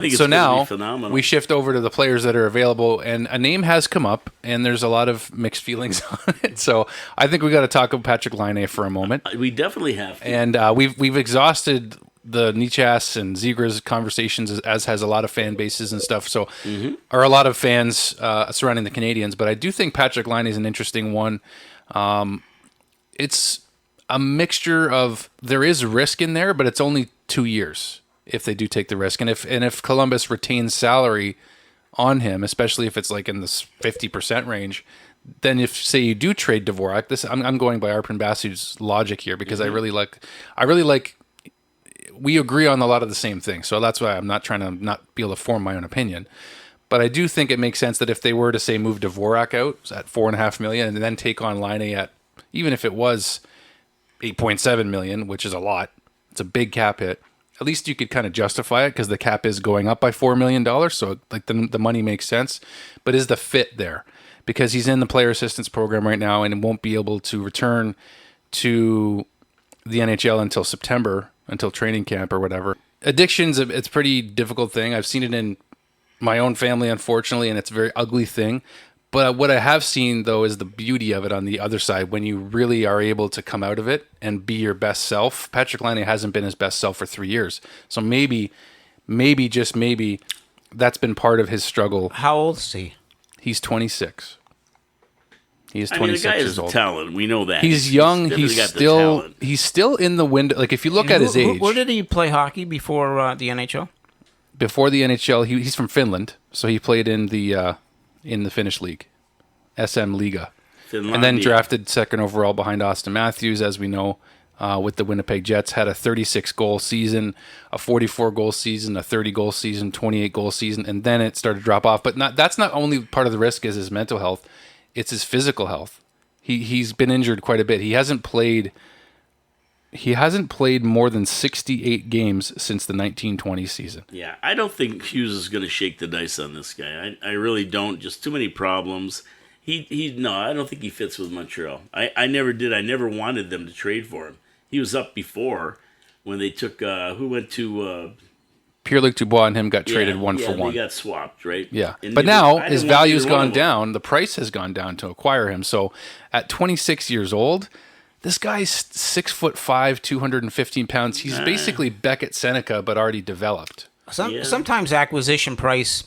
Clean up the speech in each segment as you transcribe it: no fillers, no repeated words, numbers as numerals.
think it's So gonna now be phenomenal. we shift over to the players that are available, and a name has come up, and there's a lot of mixed feelings on it. So I think we got to talk about Patrick Laine for a moment. We definitely have to. And we've exhausted the Nichas and Zegras conversations, as has a lot of fan bases and stuff. So, or a lot of fans surrounding the Canadiens. But I do think Patrick Laine is an interesting one. It's a mixture of, there is risk in there, but it's only 2 years if they do take the risk. And if Columbus retains salary on him, especially if it's like in this 50% range, then if, say, you do trade Dvorak, I'm going by Arpon Basu's logic here, because I really like we agree on a lot of the same things. So that's why I'm not trying to not be able to form my own opinion. But I do think it makes sense that if they were to, say, move Dvorak out at $4.5 million and then take on Laine at, even if it was $8.7 million, which is a lot, it's a big cap hit, at least you could kind of justify it because the cap is going up by $4 million. So like the money makes sense. But is the fit there? Because he's in the player assistance program right now and won't be able to return to the NHL until September, until training camp or whatever. Addiction's it's a pretty difficult thing. I've seen it in my own family, unfortunately, and it's a very ugly thing. But what I have seen, though, is the beauty of it on the other side, when you really are able to come out of it and be your best self. Patrick Laine hasn't been his best self for 3 years. So maybe, just maybe, that's been part of his struggle. How old is he? He's 26. He's I mean, 26 the guy years has the old. talent. We know that. He's young. Definitely He's got the talent. still in the window. Like, if you look at his age, Where did he play hockey before the NHL? Before the NHL, he's from Finland, so he played in the Finnish league, SM Liga, and then drafted second overall behind Austin Matthews, as we know, with the Winnipeg Jets. Had a 36-goal season, a 44-goal season, a 30-goal season, 28-goal season, and then it started to drop off. But that's not only part of the risk is his mental health; it's his physical health. He's been injured quite a bit. He hasn't played more than 68 games since the 1920 season. Yeah, I don't think Hughes is going to shake the dice on this guy. I really don't. Just too many problems. No, I don't think he fits with Montreal. I never did. I never wanted them to trade for him. He was up before when they took who went to Pierre-Luc Dubois and him got traded one for one. They got swapped, right? Yeah, And but now his value's gone down. down. The price has gone down to acquire him. So at 26 years old, this guy's 6'5", 215 pounds. He's basically Beckett Seneca, but already developed. Sometimes acquisition price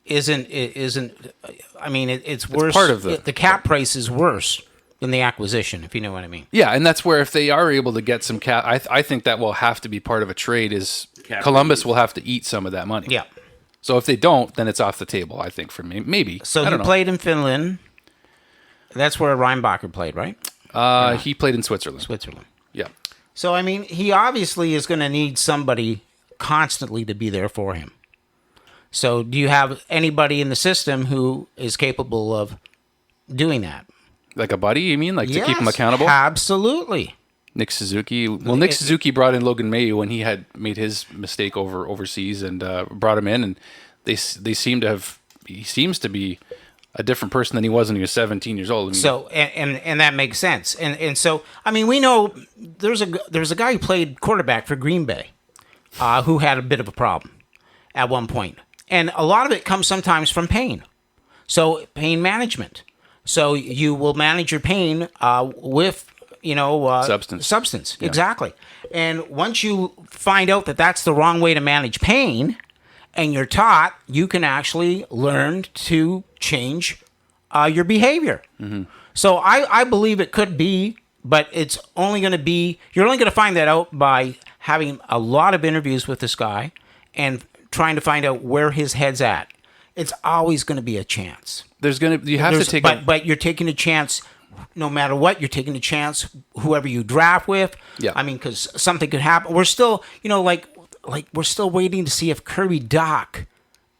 isn't. I mean, it's worse. It's part of the cap price is worse than the acquisition, if you know what I mean. Yeah, and that's where if they are able to get some cap, I think that will have to be part of a trade. Is Cap Columbus release. will have to eat some of that money. Yeah. So if they don't, then it's off the table. I think for me, maybe. So I he don't know. played in Finland. That's where Reinbacher played, right? He played in Switzerland. Switzerland. Yeah. So, I mean, he obviously is going to need somebody constantly to be there for him. So, do you have anybody in the system who is capable of doing that? Like a buddy, you mean? Like to keep him Yes, accountable? Absolutely. Nick Suzuki. Well, Nick Suzuki brought in Logan Mayu when he had made his mistake overseas and brought him in, and they seem to have. He seems to be a different person than he was when he was 17 years old. I mean, So, and that makes sense. And so, I mean, we know there's a guy who played quarterback for Green Bay who had a bit of a problem at one point. And a lot of it comes sometimes from pain. So, pain management. So, you will manage your pain with, substance. Yeah. Exactly. And once you find out that that's the wrong way to manage pain, and you're taught, you can actually learn to change your behavior. Mm-hmm. So I believe it could be, but it's only going to be, you're only going to find that out by having a lot of interviews with this guy and trying to find out where his head's at. It's always going to be a chance. But you're taking a chance no matter what. You're taking a chance whoever you draft with. Yeah. I mean, because something could happen. We're still, like we're still waiting to see if Kirby Doc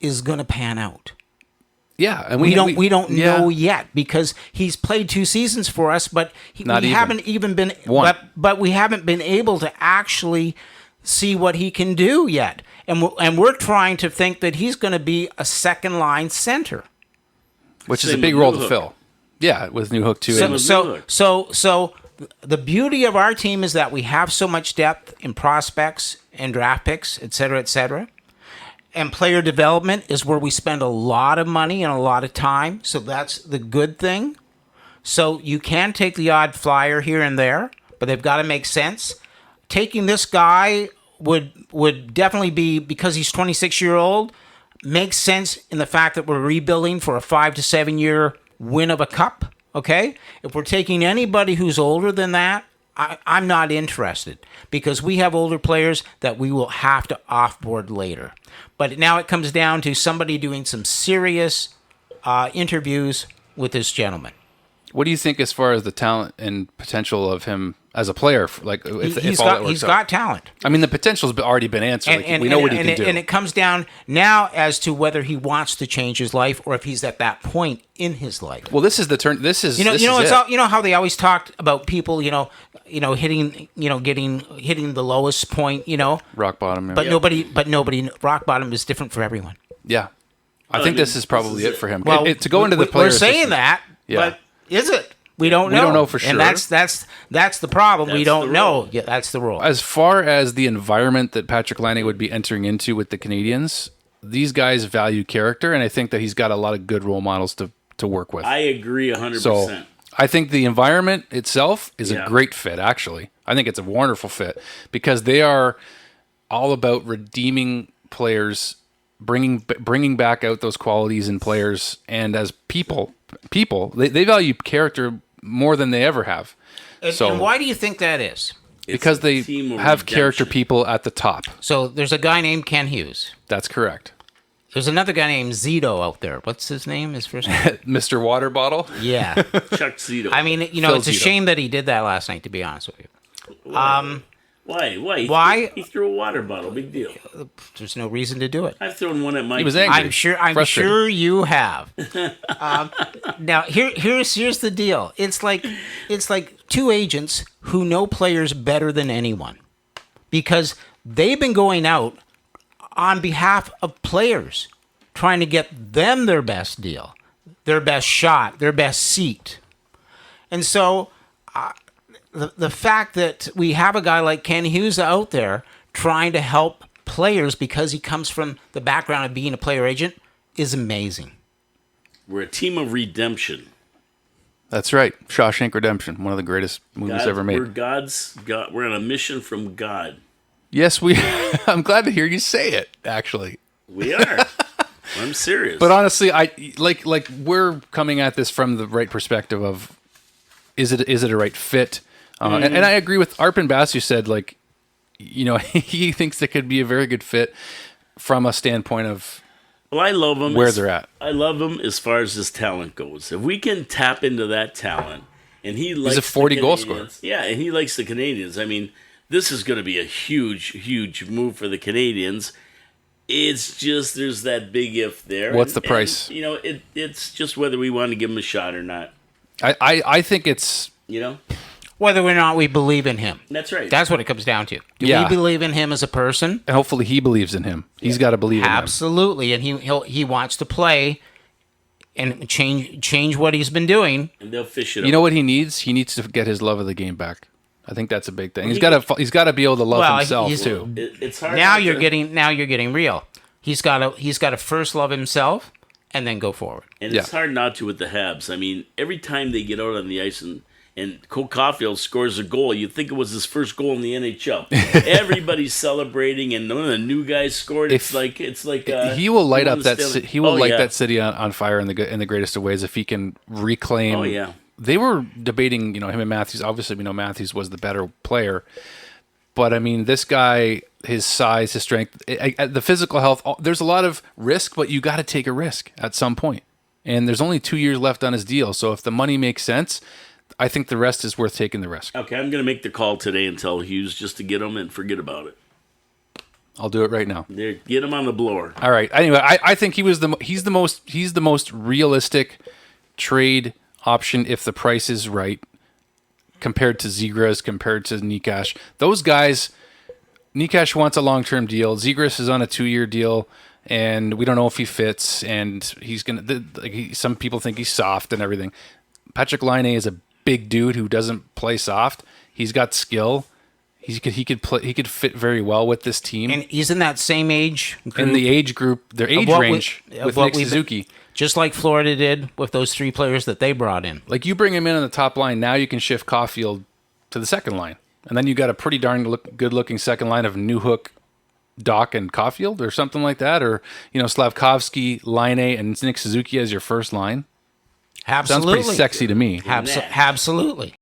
is going to pan out. Yeah, and we don't know yet because he's played 2 seasons for us, but we haven't even been but we haven't been able to actually see what he can do yet. And we're trying to think that he's going to be a second line center, which is a big role to fill. Yeah, with Newhook too. So the beauty of our team is that we have so much depth in prospects and draft picks, et cetera, And player development is where we spend a lot of money and a lot of time. So that's the good thing. So you can take the odd flyer here and there, but they've got to make sense. Taking this guy would definitely be, because he's 26-year-old, makes sense in the fact that we're rebuilding for a 5 to 7 year win of a cup. Okay? If we're taking anybody who's older than that, I'm not interested, because we have older players that we will have to offboard later. But now it comes down to somebody doing some serious interviews with this gentleman. What do you think as far as the talent and potential of him as a player? Like, He's got talent. I mean, the potential's already been answered. We know what he can do. And it comes down now as to whether he wants to change his life or if he's at that point in his life. Well, this is the turn. This is how they always talked about people, hitting the lowest point, rock bottom. Yeah. But nobody. Rock bottom is different for everyone. Yeah, I think this is probably it for him. Well, to go into the players. We're saying that, but is it? We don't know. We don't know for sure. And that's the problem. We don't know. Yeah, that's the rule. As far as the environment that Patrick Laine would be entering into with the Canadiens, these guys value character, and I think that he's got a lot of good role models to work with. I agree 100%. So I think the environment itself is a great fit, actually. I think it's a wonderful fit because they are all about redeeming players, bringing back out those qualities in players, and as people they value character more than they ever have. And why do you think that is? Because they have character people at the top. So there's a guy named Ken Hughes. That's correct. There's another guy named Zito out there. What's his name? His first name? Mr. Water Bottle? Yeah. Chuck Zito. I mean, it's a shame that he did that last night, to be honest with you. Why? He threw a water bottle. Big deal. There's no reason to do it. I've thrown one at Mike. He was angry. I'm sure you have. Now here's the deal. It's like two agents who know players better than anyone, because they've been going out on behalf of players, trying to get them their best deal, their best shot, their best seat. And so the fact that we have a guy like Ken Hughes out there trying to help players because he comes from the background of being a player agent is amazing. We're a team of redemption. That's right. Shawshank Redemption, one of the greatest movies ever made. We're on a mission from God. Yes, we. I'm glad to hear you say it. Actually, we are. I'm serious. But honestly, I like we're coming at this from the right perspective of is it a right fit? And I agree with Arpin Bass, who said he thinks it could be a very good fit from a standpoint of. Well, I love him where they're at. I love him as far as his talent goes. If we can tap into that talent, and he's a 40 goal scorer. Yeah, and he likes the Canadiens. I mean, this is going to be a huge move for the Canadiens. It's just there's that big if there. What's the price? It's just whether we want to give him a shot or not. I think it's whether or not we believe in him. That's right. That's what it comes down to. Do we believe in him as a person? And hopefully he believes in him. He's got to believe in him. Absolutely, and he wants to play and change what he's been doing. And they'll fish it up. You know what he needs? He needs to get his love of the game back. I think that's a big thing. He's got to be able to love himself too. It's hard. Now you're getting real. He's got to first love himself and then go forward. And it's hard not to with the Habs. I mean, every time they get out on the ice and Cole Caulfield scores a goal, you'd think it was his first goal in the NHL. Everybody's celebrating, and one of the new guys scored. It's like he will light up that that city on fire in the greatest of ways if he can reclaim. Oh yeah. They were debating, him and Matthews. Obviously, we know Matthews was the better player. But, I mean, this guy, his size, his strength, the physical health, there's a lot of risk, but you got to take a risk at some point. And there's only 2 years left on his deal. So if the money makes sense, I think the rest is worth taking the risk. Okay, I'm going to make the call today and tell Hughes just to get him and forget about it. I'll do it right now. There, get him on the blower. All right. Anyway, I think he's the most realistic trade option if the price is right, compared to Zegras, compared to Nikash. Those guys, Nikash wants a long-term deal. Zegras is on a 2-year deal, and we don't know if he fits. And he's some people think he's soft and everything. Patrick Laine is a big dude who doesn't play soft. He's got skill. He could fit very well with this team. And he's in that same age group. In the age group, their age range with Nick Suzuki. Just like Florida did with those 3 players that they brought in. Like, you bring him in on the top line, now you can shift Caulfield to the second line. And then you got a pretty darn good-looking second line of Newhook, Doc, and Caulfield or something like that. Or, Slafkovsky, Laine, and Nick Suzuki as your first line. Absolutely. Sounds pretty sexy to me. Absolutely.